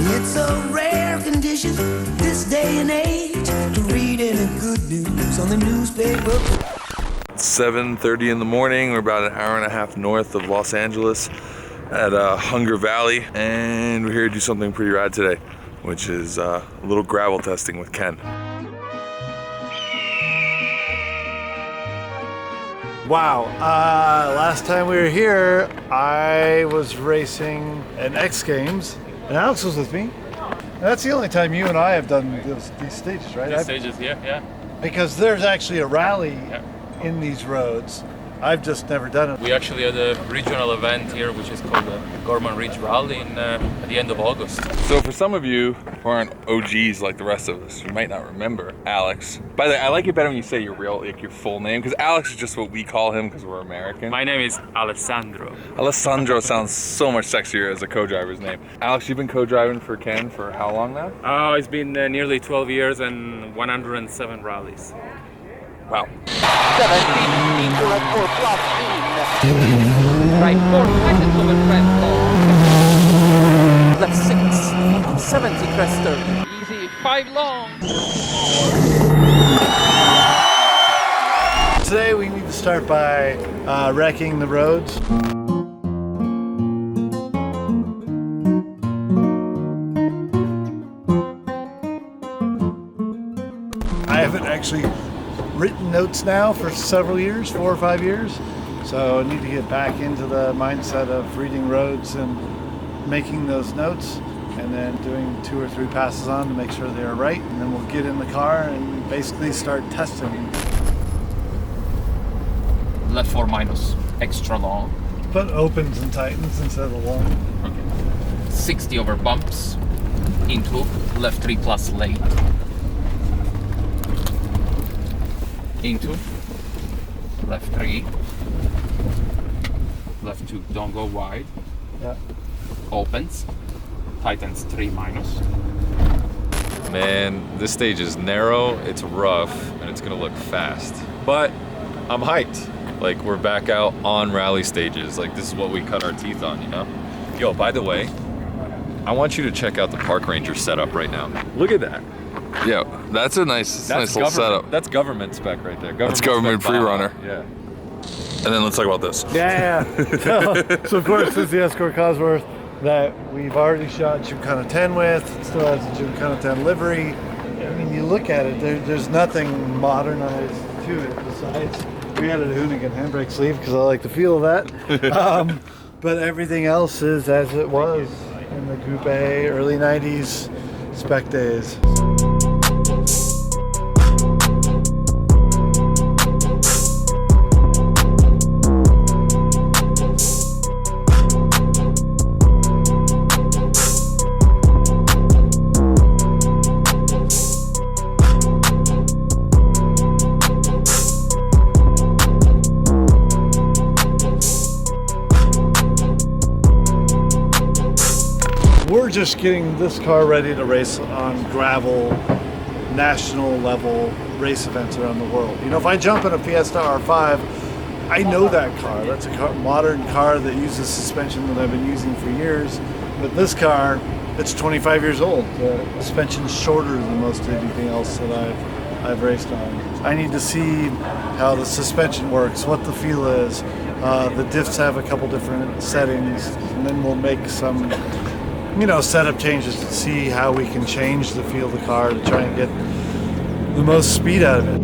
It's a rare condition this day and age to read any good news on the newspaper. 7:30 in the morning. We're about an hour and a half north of Los Angeles at Hunger Valley, and we're here to do something pretty rad today, which is a little gravel testing with Ken. Wow, last time we were here, I was racing an X Games, and Alex was with me. And that's the only time you and I have done these stages, right? These stages, yeah. Because there's actually a rally in these roads. I've just never done it. We actually had a regional event here, which is called the Gorman Ridge Rally at the end of August. So for some of you who aren't OGs like the rest of us, you might not remember Alex. By the way, I like it better when you say your full name, because Alex is just what we call him because we're American. My name is Alessandro. Alessandro sounds so much sexier as a co-driver's name. Alex, you've been co-driving for Ken for how long now? Oh, it's been nearly 12 years and 107 rallies. Wow. 17 into left 4 plus in. Right 4 tightens over front 4. Left 6. 70 crest 30. Easy 5 long. Today we need to start by wrecking the roads. I haven't actually written notes now for several years, 4 or 5 years. So I need to get back into the mindset of reading roads and making those notes, and then doing 2 or 3 passes on to make sure they're right. And then we'll get in the car and basically start testing. Left 4 minus. Extra long. Put opens and tightens instead of long. Okay. 60 over bumps. Into left 3 plus late. Into left 3, left 2, don't go wide. Yeah. Opens, tightens 3 minus. Man, this stage is narrow, it's rough, and it's gonna look fast. But I'm hyped. Like, we're back out on rally stages. Like, this is what we cut our teeth on, you know? Yo, by the way, I want you to check out the park ranger setup right now. Look at that. Yeah, that's a nice little setup. That's government spec right there. That's government spec free Baja. runner. Yeah. And then let's talk about this. Yeah. So of course, this is the Escort Cosworth that we've already shot Gymkhana 10 with. It still has the Gymkhana 10 livery. I mean, you look at it, there's nothing modernized to it besides we added a Hoonigan handbrake sleeve because I like the feel of that. But everything else is as it was in the Coupe early 90s spec days. We're just getting this car ready to race on gravel, national level race events around the world. You know, if I jump in a Fiesta R5, I know that car. That's a modern car that uses suspension that I've been using for years. But this car, it's 25 years old. The suspension's shorter than most anything else that I've raced on. I need to see how the suspension works, what the feel is. The diffs have a couple different settings, and then we'll make some setup changes to see how we can change the feel of the car to try and get the most speed out of it.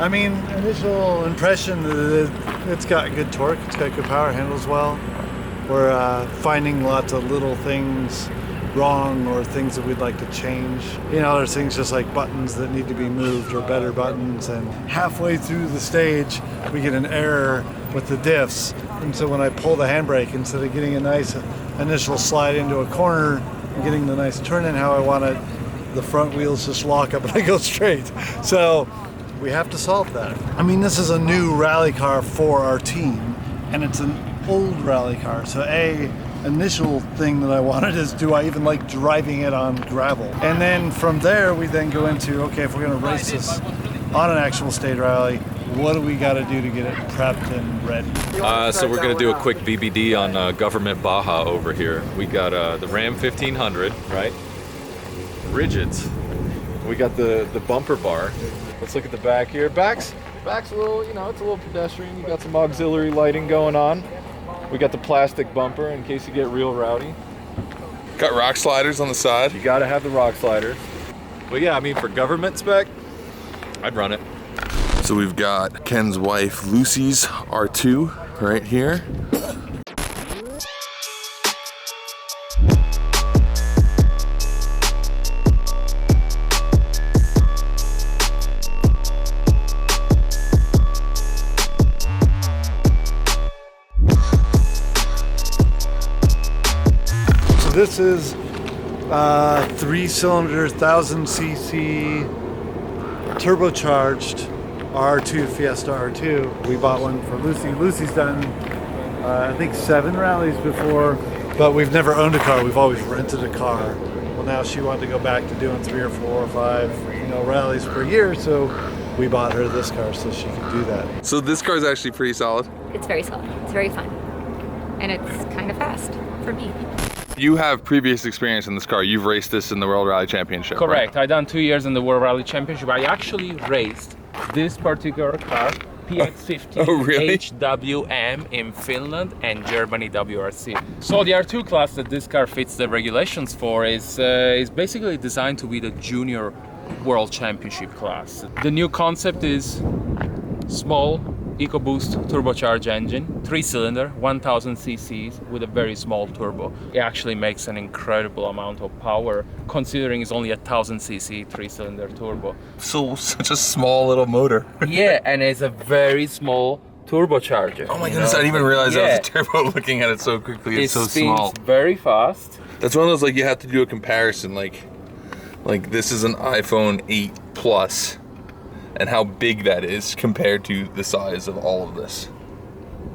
I mean, initial impression, it's got good torque, it's got good power, handles well. We're finding lots of little things wrong or things that we'd like to change. You know, there's things just like buttons that need to be moved or better buttons, and halfway through the stage we get an error with the diffs, and so when I pull the handbrake, instead of getting a nice initial slide into a corner and getting the nice turn in how I want it, the front wheels just lock up and they go straight. So we have to solve that. I mean, this is a new rally car for our team, and it's an old rally car, so initial thing that I wanted is, do I even like driving it on gravel? And then from there we then go into, okay, if we're going to race this on an actual state rally, what do we got to do to get it prepped and ready? So we're going to do a quick VBD on Government Baja over here. We got the Ram 1500, right? Rigids. We got the bumper bar. Let's look at the back here. Back's a little, you know, it's a little pedestrian. You got some auxiliary lighting going on. We got the plastic bumper in case you get real rowdy. Got rock sliders on the side. You gotta have the rock sliders. But yeah, I mean, for government spec, I'd run it. So we've got Ken's wife Lucy's R2 right here. This is 3-cylinder, 1000cc turbocharged R2 Fiesta R2. We bought one for Lucy. Lucy's done, I think, 7 rallies before, but we've never owned a car. We've always rented a car. Well, now she wanted to go back to doing 3 or 4 or 5, you know, rallies per year, so we bought her this car so she could do that. So this car is actually pretty solid. It's very solid. It's very fun. And it's kind of fast for me. You have previous experience in this car. You've raced this in the World Rally Championship. Correct. I done 2 years in the World Rally Championship. I actually raced this particular car, PX50 Oh, really? HWM in Finland and Germany WRC. So the R2 class that this car fits the regulations for is basically designed to be the junior World Championship class. The new concept is small EcoBoost turbocharged engine, 3-cylinder, 1000 cc's with a very small turbo. It actually makes an incredible amount of power considering it's only a 1000 cc 3-cylinder turbo. So such a small little motor. Yeah, and it's a very small turbocharger. Oh my goodness, I didn't even realize that was a turbo looking at it so quickly. It's so small. It's very fast. That's one of those, like, you have to do a comparison, like this is an iPhone 8 Plus. And how big that is compared to the size of all of this.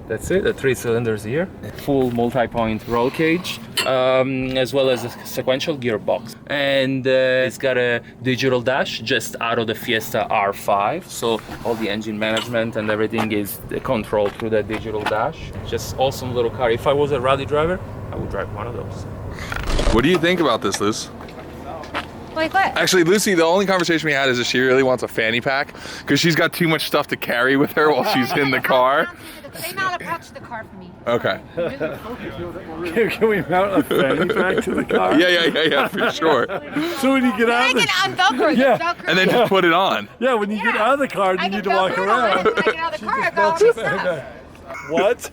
That's it, the 3 cylinders here. Full multi-point roll cage, as well as a sequential gearbox. And it's got a digital dash just out of the Fiesta R5. So all the engine management and everything is controlled through the digital dash. Just awesome little car. If I was a rally driver, I would drive one of those. What do you think about this, Luce? Like what? Actually, Lucy, the only conversation we had is that she really wants a fanny pack because she's got too much stuff to carry with her while she's in the car. They mount approach the car for me. Okay. Can we mount a fanny pack to the car? Yeah, for sure. So when you get out of I the can unvelcro Yeah. Velcro. And then just put it on. yeah, when you get out of the car, I you can need to walk Velcro it on, around. and when I get out of the car, I got all my stuff. What?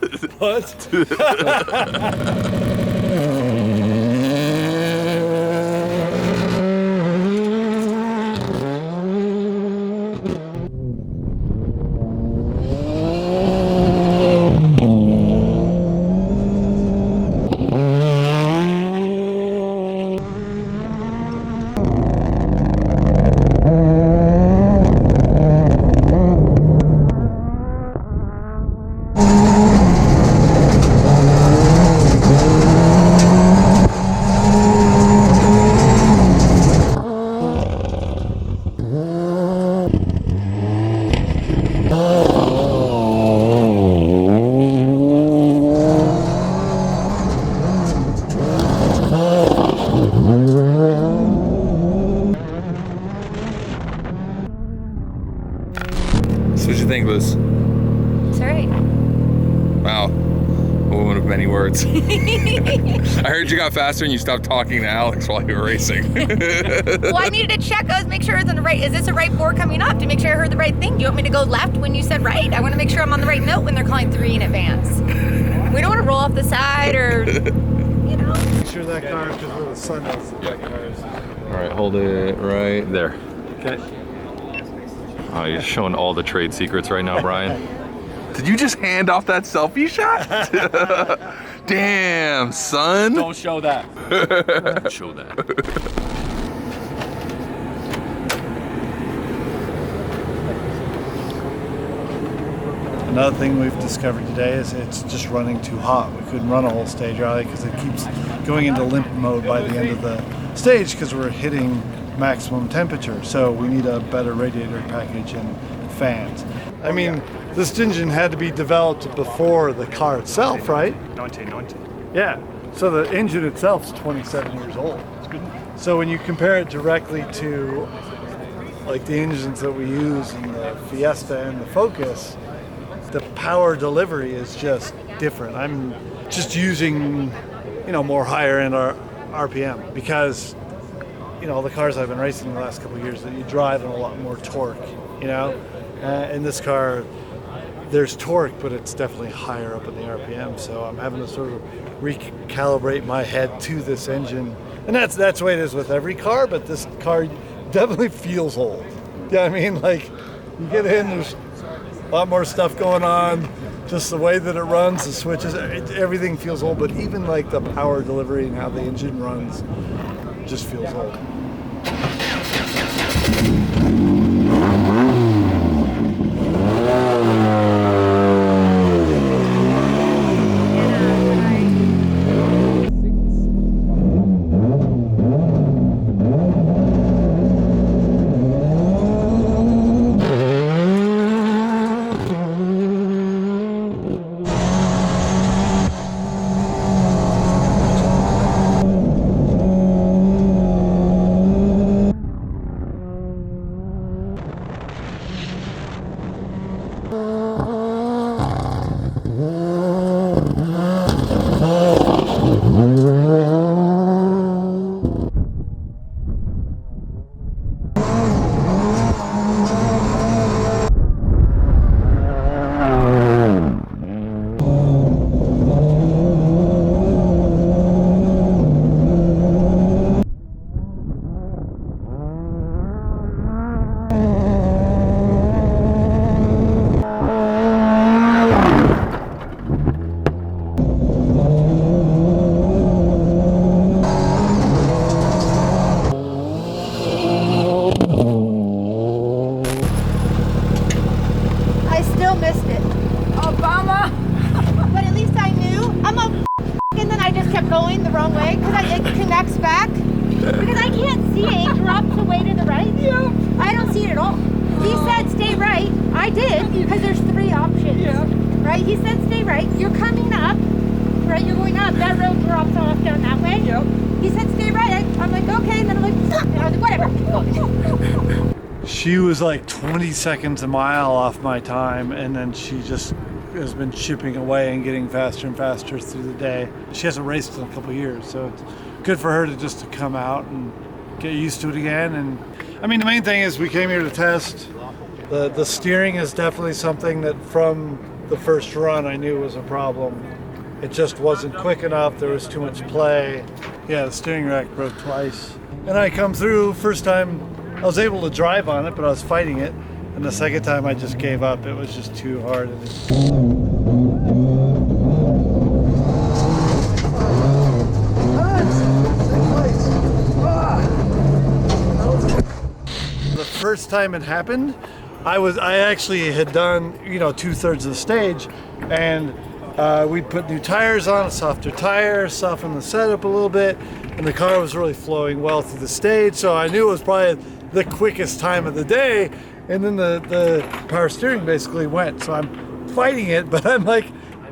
many words. I heard you got faster and you stopped talking to Alex while you were racing. Well, I needed to check. I was make sure I was on the right. Is this a right 4 coming up to make sure I heard the right thing? Do you want me to go left when you said right? I want to make sure I'm on the right note when they're calling 3 in advance. We don't want to roll off the side or, you know. Make sure that car, because where the sun is, that car is. All right, hold it right there. Okay. Oh, you're showing all the trade secrets right now, Brian. Did you just hand off that selfie shot? Damn, son. Don't show that. Show that. Another thing we've discovered today is it's just running too hot. We couldn't run a whole stage rally because it keeps going into limp mode by the end of the stage because we're hitting maximum temperature. So we need a better radiator package and fans. I mean, this engine had to be developed before the car itself, right? 1990. Yeah. So the engine itself is 27 years old. So when you compare it directly to like the engines that we use in the Fiesta and the Focus, the power delivery is just different. I'm just using, you know, more higher end RPM because, you know, the cars I've been racing the last couple of years that you drive in a lot more torque, you know. In this car, there's torque, but it's definitely higher up in the RPM. So I'm having to sort of recalibrate my head to this engine, and that's the way it is with every car. But this car definitely feels old. Yeah, I mean, like you get in, there's a lot more stuff going on. Just the way that it runs, the switches, everything feels old. But even like the power delivery and how the engine runs, just feels old. going the wrong way because it connects back. Because I can't see it. It drops away to the right. Yeah. I don't see it at all. He said stay right. I did because there's 3 options. Yeah. Right? He said stay right. You're coming up. Right? You're going up. That road drops off down that way. Yep. He said stay right. I'm like, okay. And then I'm like, and I was like, whatever. She was like 20 seconds a mile off my time, and then she just has been chipping away and getting faster and faster through the day. She hasn't raced in a couple of years, so it's good for her to just to come out and get used to it again. And I mean, the main thing is we came here to test. The steering is definitely something that from the first run I knew was a problem. It just wasn't quick enough. There was too much play. Yeah, the steering rack broke twice. And I come through, first time I was able to drive on it, but I was fighting it. And the second time I just gave up. It was just too hard. The first time it happened, I actually had done, 2/3 of the stage, and we'd put new tires on, a softer tire, soften the setup a little bit, and the car was really flowing well through the stage, so I knew it was probably the quickest time of the day. And then the power steering basically went. So I'm fighting it, but I'm like,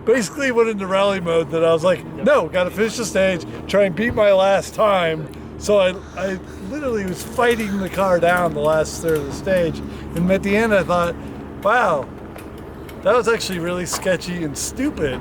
basically went into rally mode that I was like, no, gotta finish the stage, try and beat my last time. So I literally was fighting the car down the last third of the stage. And at the end I thought, wow, that was actually really sketchy and stupid.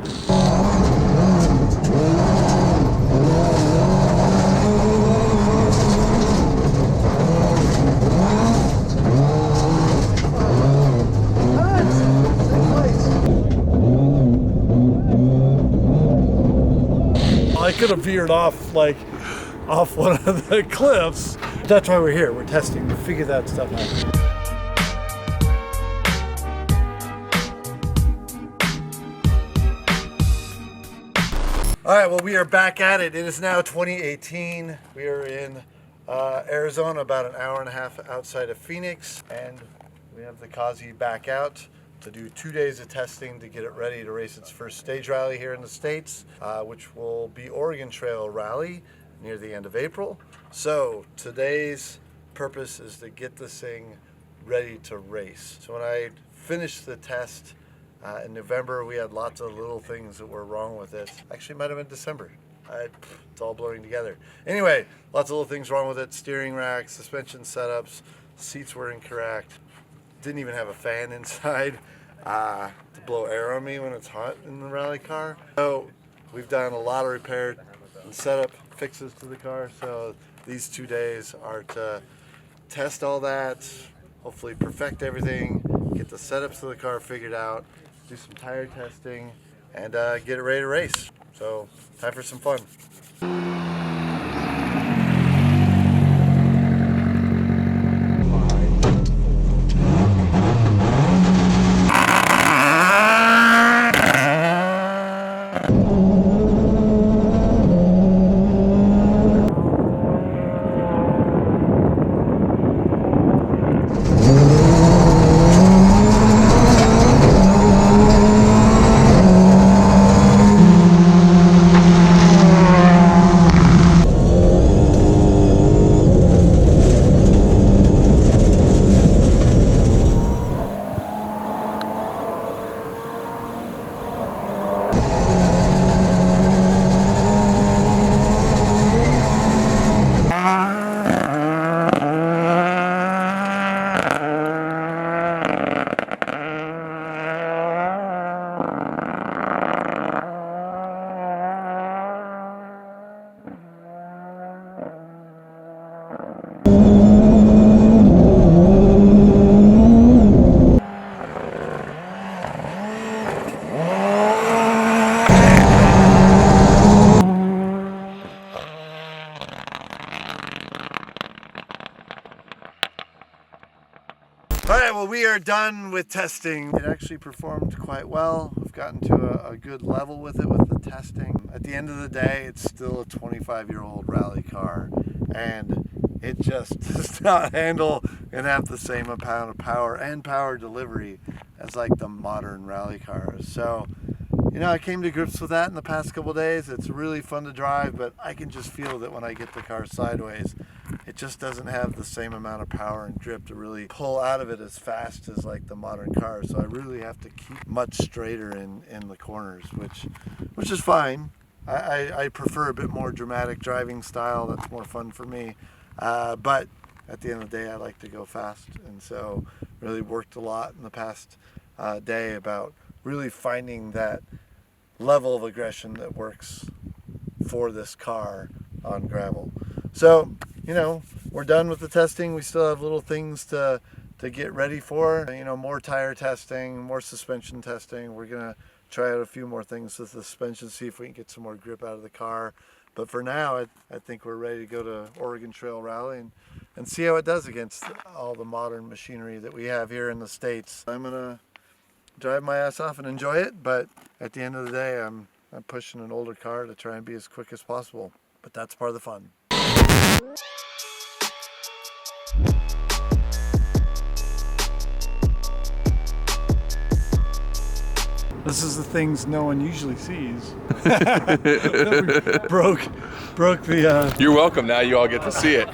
could have veered off off one of the cliffs. That's why we're here. We're testing to figure that stuff out. All right, well, we are back at it. It is now 2018. We are in Arizona, about an hour and a half outside of Phoenix, and we have the Cosy back out to do 2 days of testing to get it ready to race its first stage rally here in the States, which will be Oregon Trail Rally near the end of April. So today's purpose is to get this thing ready to race. So when I finished the test in November, we had lots of little things that were wrong with it. Actually, it might have been December. It's all blurring together. Anyway, lots of little things wrong with it. Steering rack, suspension setups, seats were incorrect. Didn't even have a fan inside to blow air on me when it's hot in the rally car. So we've done a lot of repair and setup fixes to the car. So these 2 days are to test all that, hopefully perfect everything, get the setups of the car figured out, do some tire testing, and get it ready to race. So time for some fun. All right, well, we are done with testing. It actually performed quite well. We've gotten to a good level with it with the testing. At the end of the day, it's still a 25-year-old rally car, and it just does not handle and have the same amount of power and power delivery as like the modern rally cars. So, you know, I came to grips with that in the past couple days. It's really fun to drive, but I can just feel that when I get the car sideways, it just doesn't have the same amount of power and grip to really pull out of it as fast as like the modern cars. So I really have to keep much straighter in the corners, which is fine. I prefer a bit more dramatic driving style. That's more fun for me. But at the end of the day, I like to go fast. And so really worked a lot in the past day about really finding that level of aggression that works for this car on gravel. So, you know, we're done with the testing. We still have little things to get ready for. You know, more tire testing, more suspension testing. We're gonna try out a few more things with the suspension, see if we can get some more grip out of the car. But for now, I think we're ready to go to Oregon Trail Rally and see how it does against all the modern machinery that we have here in the States. I'm gonna drive my ass off and enjoy it, but at the end of the day, I'm pushing an older car to try and be as quick as possible. But that's part of the fun. This is the things no one usually sees. broke the... You're welcome, now you all get to see it.